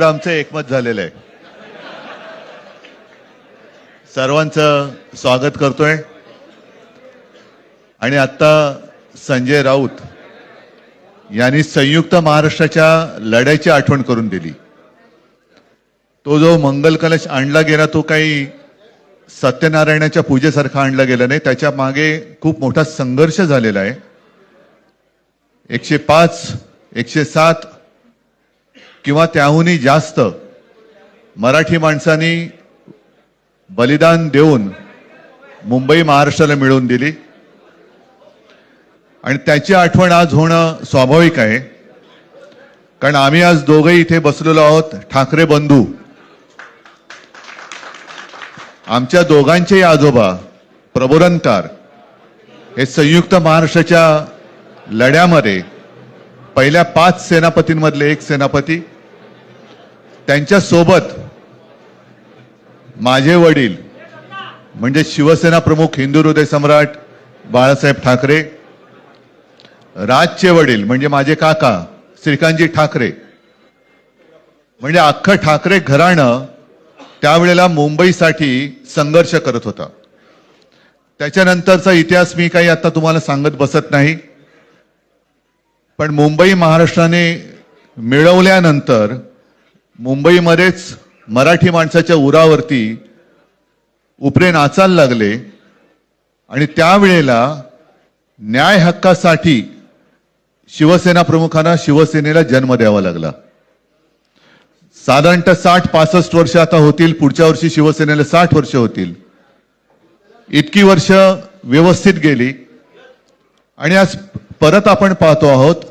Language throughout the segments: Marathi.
आमचं एकमत झालेलं आहे. सर्वांचं स्वागत करतोय. आणि आता संजय राऊत यांनी संयुक्त महाराष्ट्राच्या लढ्याची आठवण करून दिली. तो जो मंगल कलश आणला गेला तो काही सत्यनारायणाच्या पूजेसारखा आणला गेला नाही. त्याच्या मागे खूप मोठा संघर्ष झालेला आहे. 105, 107 किंवा त्याहूनही जास्त मराठी माणसांनी बलिदान देऊन मुंबई महाराष्ट्राला मिळवून दिली आणि त्याची आठवण आज होणं स्वाभाविक आहे. कारण आम्ही आज दोघेही इथे बसलेलो आहोत. ठाकरे बंधू, आमच्या दोघांचेही आजोबा प्रबोधनकार हे संयुक्त महाराष्ट्राच्या लढ्यामध्ये पहिल्या 5 सेनापतींमधले एक सेनापती. त्यांच्या सोबत माझे वडील म्हणजे शिवसेना प्रमुख हिंदू हृदय सम्राट बाळासाहेब ठाकरे, राजचे वडील म्हणजे माझे काका श्रीकांतजी ठाकरे, म्हणजे अख्खं ठाकरे घराणं त्यावेळेला मुंबईसाठी संघर्ष करत होता. त्याच्यानंतरचा इतिहास मी काही आता तुम्हाला सांगत बसत नाही. पण मुंबई महाराष्ट्राने मिळवल्यानंतर मुंबईमध्येच मराठी माणसाच्या उरावरती उपरे नाचायला लागले आणि त्यावेळेला न्याय हक्कासाठी शिवसेना प्रमुखांना शिवसेनेला जन्म द्यावा लागला. साधारणतः 60-65 वर्ष आता होतील. पुढच्या वर्षी शिवसेनेला 60 वर्ष होतील. इतकी वर्ष व्यवस्थित गेली आणि आज परत आपण पाहतो आहोत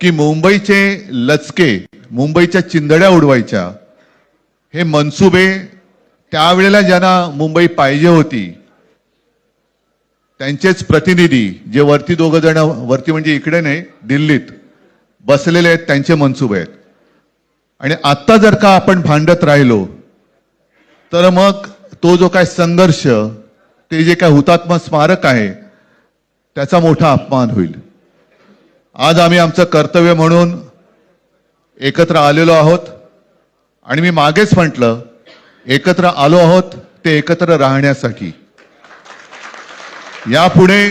की मुंबईचे लचके, मुंबईच्या चिंधड्या उडवायच्या हे मनसुबे त्यावेळेला ज्यांना मुंबई पाहिजे होती त्यांचेच प्रतिनिधी जे वरती दोघं जण, वरती म्हणजे इकडे नाही दिल्लीत बसलेले आहेत, त्यांचे मनसुबे आहेत. आणि आता जर का आपण भांडत राहिलो तर मग तो जो काय संघर्ष, ते जे काय हुतात्मा स्मारक आहे त्याचा मोठा अपमान होईल. आज आम्ही आमचं कर्तव्य म्हणून एकत्र आलेलो आहोत आणि मी मागेच म्हटलं एकत्र आलो आहोत ते एकत्र राहण्यासाठी. यापुढे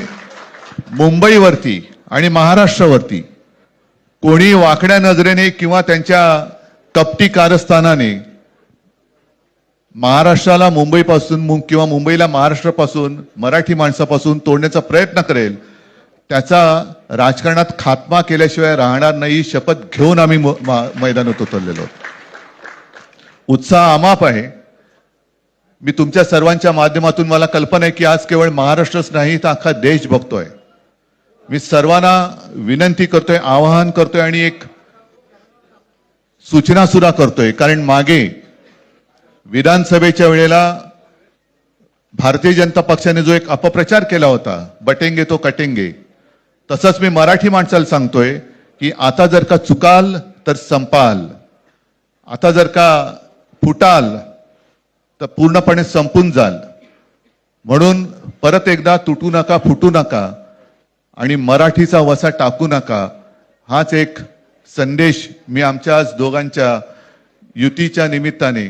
मुंबईवरती आणि महाराष्ट्रावरती कोणी वाकड्या नजरेने किंवा त्यांच्या कपटी कारस्थानाने महाराष्ट्राला मुंबईपासून किंवा मुंबईला महाराष्ट्रापासून, मराठी माणसापासून तोडण्याचा प्रयत्न करेल, त्याचा राजकारणात खात्मा केल्याशिवाय राहणार नाही. शपथ घेऊन आम्ही मैदानात उतरलेलो आहोत. उत्साह अमाप आहे. मी तुमच्या सर्वांच्या माध्यमातून, मला कल्पना आहे की आज केवळ महाराष्ट्रच नाही तर अख्खा देश बघतोय. मी सर्वांना विनंती करतोय, आवाहन करतोय आणि एक सूचना सुद्धा करतोय. कारण मागे विधानसभेच्या वेळेला भारतीय जनता पक्षाने जो एक अपप्रचार केला होता, बटेंगे तो कटेंगे, तसंच मी मराठी माणसाला सांगतोय की आता जर का चुकाल तर संपाल, आता जर का फुटाल तर पूर्णपणे संपून जाल. म्हणून परत एकदा तुटू नका, फुटू नका आणि मराठीचा वसा टाकू नका. हाच एक संदेश मी आमच्या आज दोघांच्या युतीच्या निमित्ताने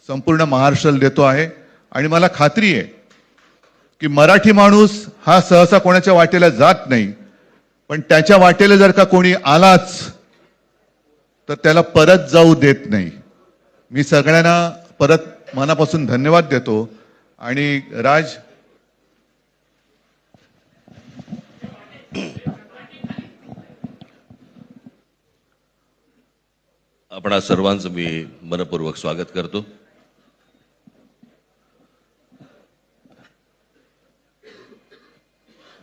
संपूर्ण महाराष्ट्राला देतो आहे. आणि मला खात्री आहे की मराठी माणूस हा सहसा कोणाच्या वाटेला जात नाही, पण त्याच्या वाटेला जर का कोणी आलाच तर त्याला परत जाऊ देत नाही. मी सगळ्यांना परत मनापासून धन्यवाद देतो. आणि राज, आपणा सर्वांचं मी मनपूर्वक स्वागत करतो.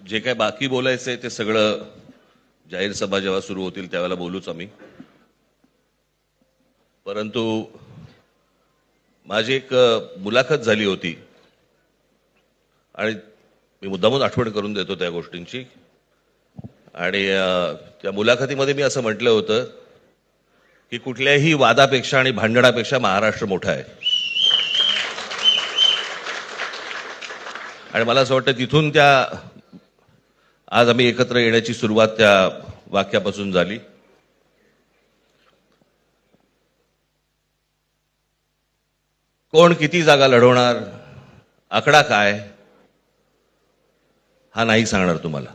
जे काय बाकी बोलायचंय ते सगळं जाहीर सभा जेव्हा सुरू होतील त्यावेळेला बोलूच आम्ही. परंतु माझी एक मुलाखत झाली होती आणि मी मुद्दामून आठवण करून देतो त्या गोष्टींची. आणि त्या मुलाखतीमध्ये मी असं म्हटलं होतं की कुठल्याही वादापेक्षा आणि भांडणापेक्षा महाराष्ट्र मोठा आहे. आणि मला असं वाटतं तिथून त्या आज आम्ही एकत्र येण्याची सुरुवात त्या वाक्यापासून झाली. कोण किती जागा लढवणार, आकडा काय, हा नाही सांगणार तुम्हाला.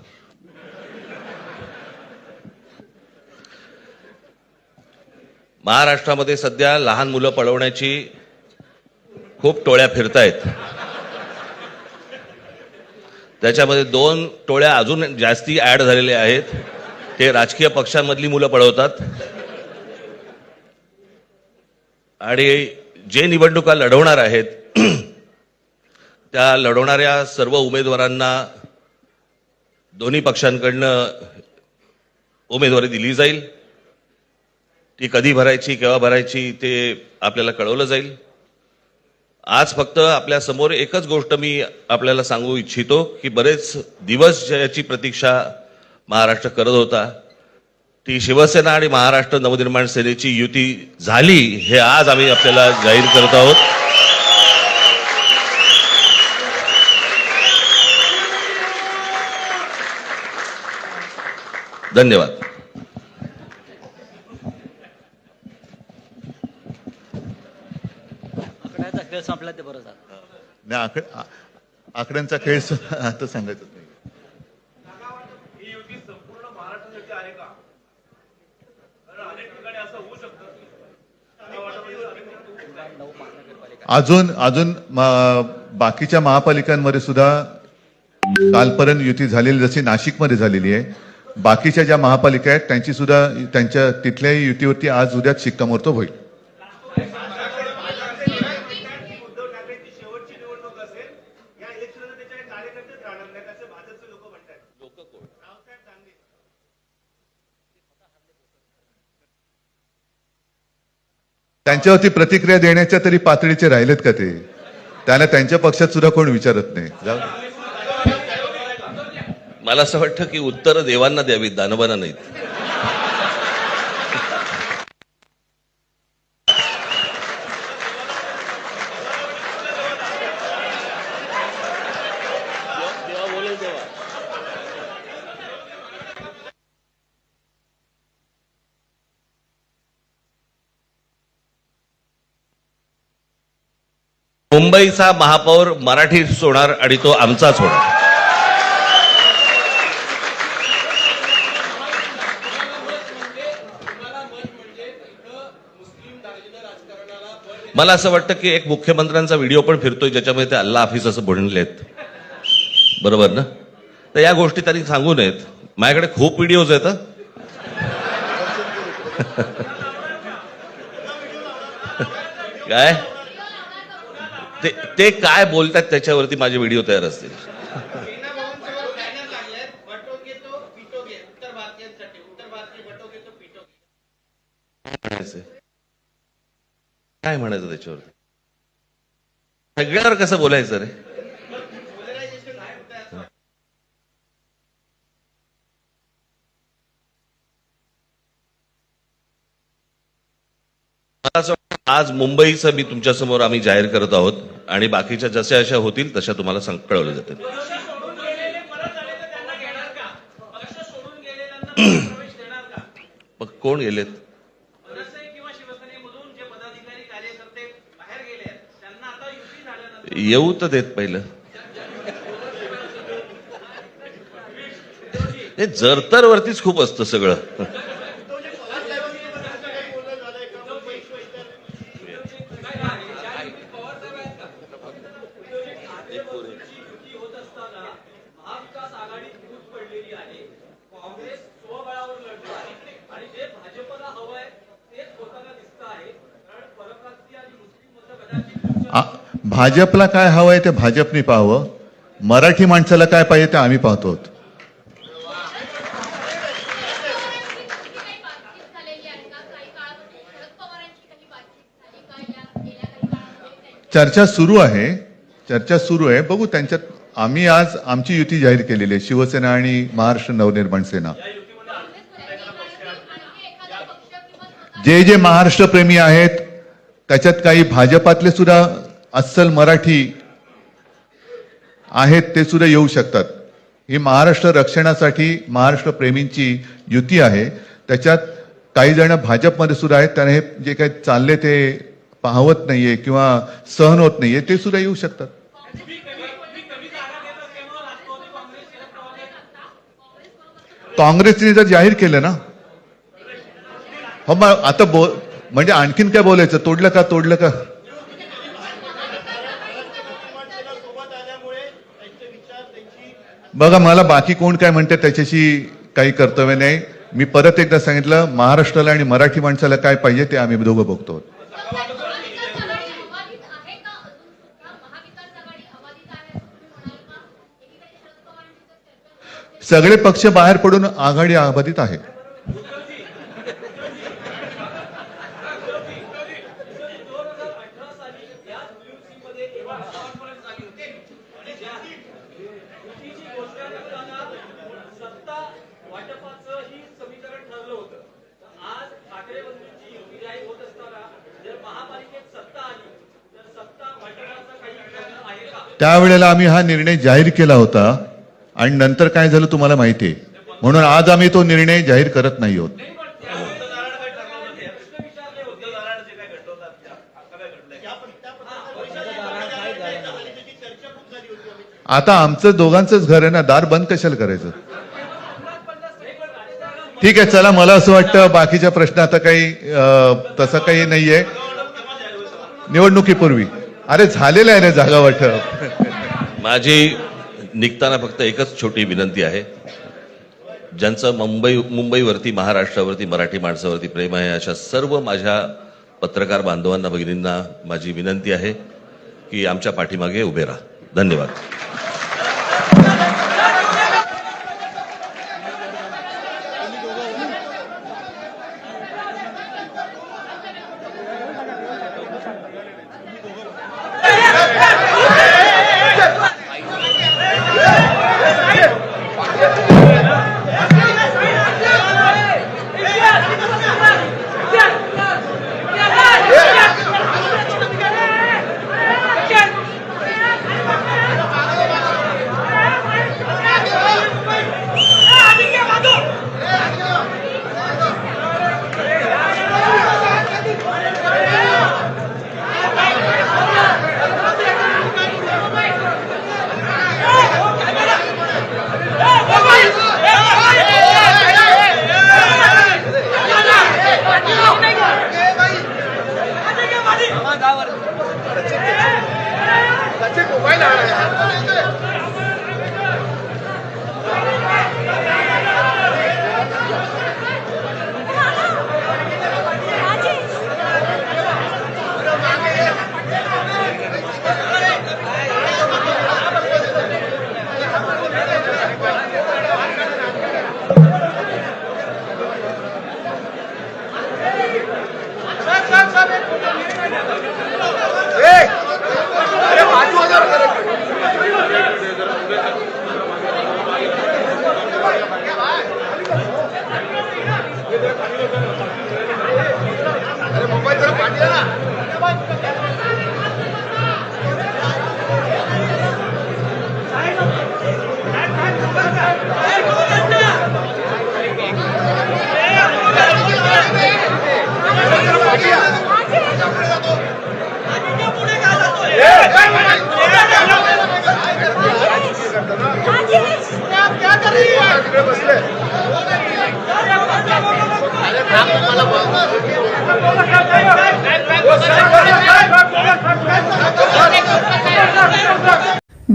महाराष्ट्रामध्ये सध्या लहान मुलं पळवण्याची खूप टोळ्या फिरतायत. त्याच्यामध्ये 2 टोळ्या अजून जास्ती ऍड झालेल्या आहेत. ते राजकीय पक्षांमधली मुलं पळवतात आणि जे निवडणुका लढवणार आहेत त्या लढवणाऱ्या सर्व उमेदवारांना दोन्ही पक्षांकडनं उमेदवारी दिली जाईल. ती कधी भरायची, केव्हा भरायची ते आपल्याला कळवलं जाईल. आज फक्त आपल्या समोर एकच गोष्ट मी आपल्याला सांगू इच्छितो की बरेच दिवस ज्याची प्रतीक्षा महाराष्ट्र करत होता, ती शिवसेना आणि महाराष्ट्र नवनिर्माण सेनेची युती झाली हे आज आम्ही आपल्याला जाहीर करत आहोत. धन्यवाद. आकड्याचा खेळ संपला ते बरं झालं. नाही, आकड्यांचा खेळ आता सांगायचं नाही. ही युती संपूर्ण महाराष्ट्रासाठी आहे का? कारण अनेक ठिकाणी असं होऊ शकतं. अजून बाकीच्या महापालिकांमध्ये सुद्धा कालपर्यंत युती झालेली, जशी नाशिकमध्ये झालेली आहे, बाकीच्या ज्या महापालिका आहेत त्यांची सुद्धा त्यांच्या तिथल्याही युतीवरती आज उद्याच शिक्कामोर्तब होईल. उद्धव ठाकरेंची शेवटची निवडणूक असेल, या इलेक्शनला त्याच्या कार्यकर्तेच राहणार नाहीत असे भाजपचे लोक म्हणतात. रावसाहेब दानवे त्यांच्यावरती प्रतिक्रिया देण्याच्या तरी पातळीचे राहिलेत का ते? त्यांना त्यांच्या पक्षात सुद्धा कोण विचारत नाही. जाऊ दे. मला असं वाटतं की उत्तर देवांना द्यावीत, दानवांना नाहीत. देवा बोलेल तेव्हा. मुंबईचा महापौर मराठीच होणार आणि तो आमचाच होणार. मला असं वाटतं की एक मुख्यमंत्र्यांचा व्हिडिओ पण फिरतोय ज्याच्यामध्ये ते अल्ला हाफिज असं म्हणलेत, बरोबर ना? तर या गोष्टी त्यांनी सांगू नयेत. माझ्याकडे खूप व्हिडिओज आहेत. काय ते काय बोलतात त्याच्यावरती माझे व्हिडिओ तयार असतील. काय म्हणायचं त्याच्यावरती? सगळ्यावर कसं बोलायचं रे? मला असं वाटतं आज मुंबईचं मी तुमच्या समोर आम्ही जाहीर करत आहोत आणि बाकीच्या जशा अशा होतील तशा तुम्हाला कळवलं जातील. सोडून गेलेले परत आले तर त्यांना घेणार का? पक्ष सोडून गेलेल्यांना प्रवेश देणार का? मग कोण गेलेत? मनसे किंवा शिवसेनेमधून जे पदाधिकारी कार्यकर्ते बाहेर गेले आहेत, त्यांना आता युती झाल्यानंतर येऊ तर देत पहिलं. हे जरतर वरतीच खूप असतं सगळं. महाविकास आघाडी फूट पडलेली आहे. काँग्रेस स्वबळावर लढतो आहे आणि जे भाजपला हवंय तेच होताना दिसत आहे. कारण परप्रांतीय आणि मुस्लिम मधलं कदाचित भाजपला काय हवंय ते भाजपने पाहावं, मराठी माणसाला काय पाहिजे ते आम्ही पाहतो. चर्चा सुरू आहे. बघू त्यांच्यात. आम्ही आज आमची युती जाहीर केलेली आहे, शिवसेना आणि महाराष्ट्र नवनिर्माण सेना. जे महाराष्ट्र प्रेमी आहेत त्याच्यात काही भाजपातले सुद्धा अस्सल मराठी आहेत, ते सुद्धा येऊ शकतात. ही महाराष्ट्र रक्षणासाठी महाराष्ट्र प्रेमींची युती आहे. त्याच्यात काही जण भाजपमध्ये सुद्धा आहेत. त्यांना हे जे काही चालले ते पाहवत नाहीये किंवा सहन होत नाहीये ते सुद्धा येऊ शकतात. काँग्रेसने जर जाहीर केलं ना, हो मग आता म्हणजे आणखीन काय बोलायचं, तोडलं का बघा, मला बाकी कोण काय म्हणते त्याच्याशी काही कर्तव्य नाही. मी परत एकदा सांगितलं, महाराष्ट्राला आणि मराठी माणसाला काय पाहिजे ते आम्ही दोघं बघतो. सगळे पक्ष बाहेर पडून आघाडी अबाधित आहे. सत्ता वाटपाचं ही समीकरण ठरलं होतं. आज ठाकरे बंधूंची युती जाहीर होत असताना जर महापालिकेत सत्ता आली तर सत्ता वाटपाचा काही प्रश्न आहे का? त्यावेळेला आम्ही हा निर्णय जाहीर केला होता आणि नंतर काय झालं तुम्हाला माहिती आहे. म्हणून आज आम्ही तो निर्णय जाहीर करत नाही आहोत. आता आमचं दोघांचंच घर आहे ना, दार बंद कशाला करायचं. ठीक आहे, चला, मला असं वाटतं बाकीच्या प्रश्न आता काही तसं काही नाहीये. निवडणुकीपूर्वी अरे झालेलं आहे ना जागा वाटप. माझी निघताना फक्त एकच छोटी विनंती आहे. ज्यांचं मुंबईवरती, महाराष्ट्रावरती, मराठी माणसावरती प्रेम आहे, अशा सर्व माझ्या पत्रकार बांधवांना, भगिनींना माझी विनंती आहे की आमच्या पाठीमागे उभे राहा. धन्यवाद.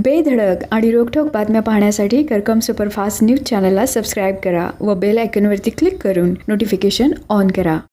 बेधडक आणि रोखठोक बातम्या पाहण्यासाठी करकम सुपरफास्ट न्यूज चॅनलला सबस्क्राईब करा व बेल आयकॉनवरती क्लिक करून नोटिफिकेशन ऑन करा.